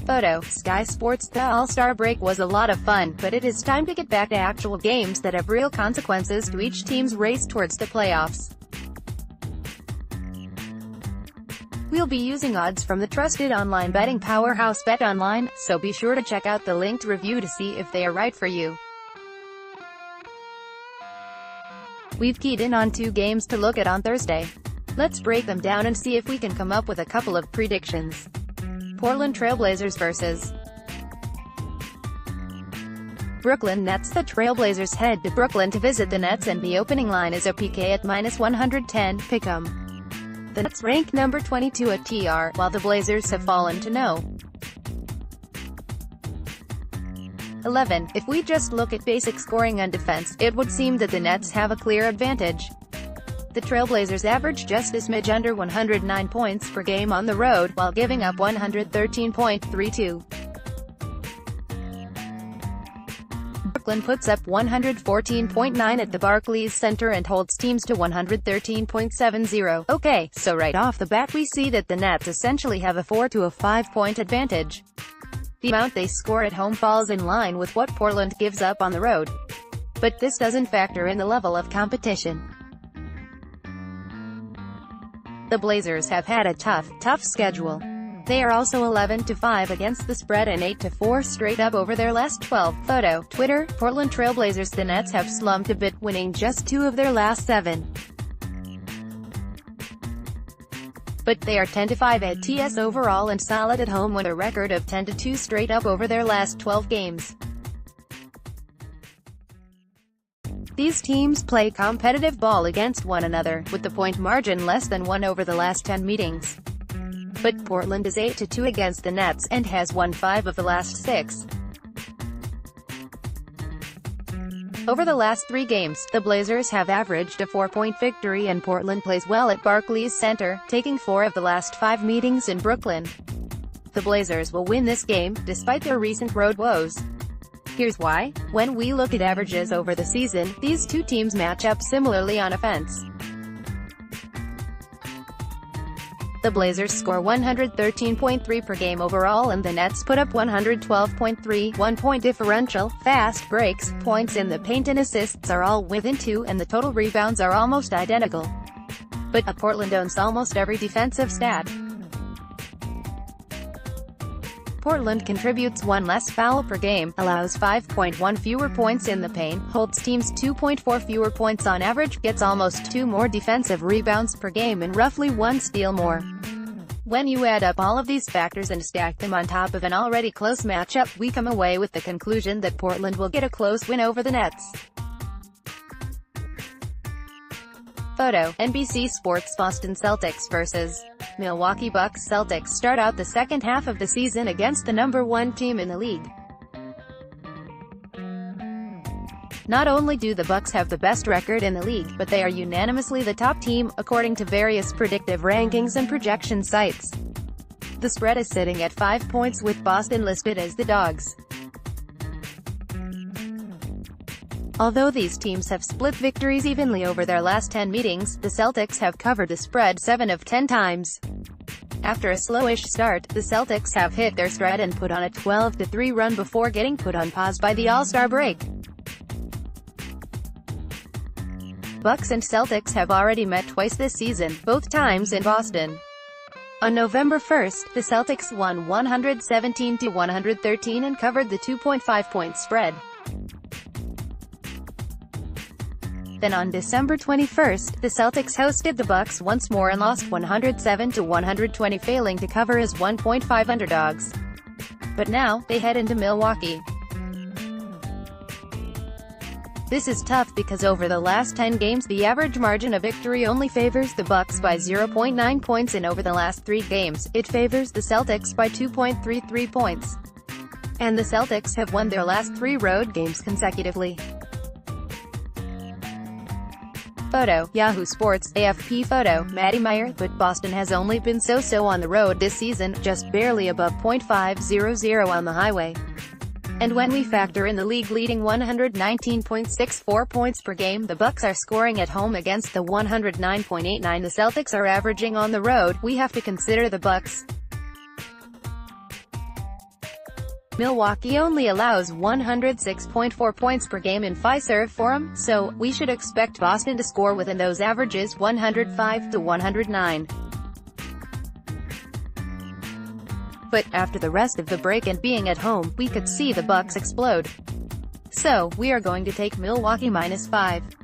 Photo, Sky Sports. The All-Star Break was a lot of fun, but it is time to get back to actual games that have real consequences to each team's race towards the playoffs. We'll be using odds from the trusted online betting powerhouse BetOnline, so be sure to check out the linked review to see if they are right for you. We've keyed in on 2 games to look at on Thursday. Let's break them down and see if we can come up with a couple of predictions. Portland Trail Blazers vs. Brooklyn Nets. The Trail Blazers head to Brooklyn to visit the Nets, and the opening line is a PK at -110, pick'em. The Nets rank number 22 at TR, while the Blazers have fallen to no. 11. If we just look at basic scoring and defense, it would seem that the Nets have a clear advantage. The Trailblazers average just a smidge under 109 points per game on the road, while giving up 113.32. Brooklyn puts up 114.9 at the Barclays Center and holds teams to 113.70. Okay, so right off the bat we see that the Nets essentially have a 4 to 5 point advantage. The amount they score at home falls in line with what Portland gives up on the road. But this doesn't factor in the level of competition. The Blazers have had a tough schedule. They are also 11-5 against the spread and 8-4 straight up over their last 12. Photo, Twitter, Portland Trail Blazers. The Nets have slumped a bit, winning just 2 of their last 7. But they are 10-5 at TS overall and solid at home with a record of 10-2 straight up over their last 12 games. These teams play competitive ball against one another, with the point margin less than 1 over the last 10 meetings. But Portland is 8-2 against the Nets, and has won 5 of the last 6. Over the last 3 games, the Blazers have averaged a 4-point victory, and Portland plays well at Barclays Center, taking 4 of the last 5 meetings in Brooklyn. The Blazers will win this game, despite their recent road woes. Here's why. When we look at averages over the season, these 2 teams match up similarly on offense. The Blazers score 113.3 per game overall, and the Nets put up 112.3. 1-point differential, fast breaks, points in the paint and assists are all within 2, and the total rebounds are almost identical. But Portland owns almost every defensive stat. Portland contributes 1 less foul per game, allows 5.1 fewer points in the paint, holds teams 2.4 fewer points on average, gets almost 2 more defensive rebounds per game and roughly 1 steal more. When you add up all of these factors and stack them on top of an already close matchup, we come away with the conclusion that Portland will get a close win over the Nets. Photo, NBC Sports. Boston Celtics vs. Milwaukee Bucks. Celtics start out the second half of the season against the number 1 team in the league. Not only do the Bucks have the best record in the league, but they are unanimously the top team, according to various predictive rankings and projection sites. The spread is sitting at 5 points, with Boston listed as the dogs. Although these teams have split victories evenly over their last 10 meetings, the Celtics have covered the spread 7 of 10 times. After a slowish start, the Celtics have hit their stride and put on a 12-3 run before getting put on pause by the All-Star break. Bucks and Celtics have already met twice this season, both times in Boston. On November 1st, the Celtics won 117-113 and covered the 2.5-point spread. Then on December 21st, the Celtics hosted the Bucks once more and lost 107-120, failing to cover as 1.5 underdogs. But now, they head into Milwaukee. This is tough because over the last 10 games the average margin of victory only favors the Bucks by 0.9 points, and over the last 3 games, it favors the Celtics by 2.33 points. And the Celtics have won their last 3 road games consecutively. Photo, Yahoo Sports. AFP photo, Matty Meyer. But Boston has only been so-so on the road this season, just barely above .500 on the highway. And when we factor in the league-leading 119.64 points per game the Bucks are scoring at home against the 109.89 the Celtics are averaging on the road, we have to consider the Bucks. Milwaukee only allows 106.4 points per game in Fiserv Forum, so we should expect Boston to score within those averages, 105 to 109. But, after the rest of the break and being at home, we could see the Bucks explode. So, we are going to take Milwaukee -5.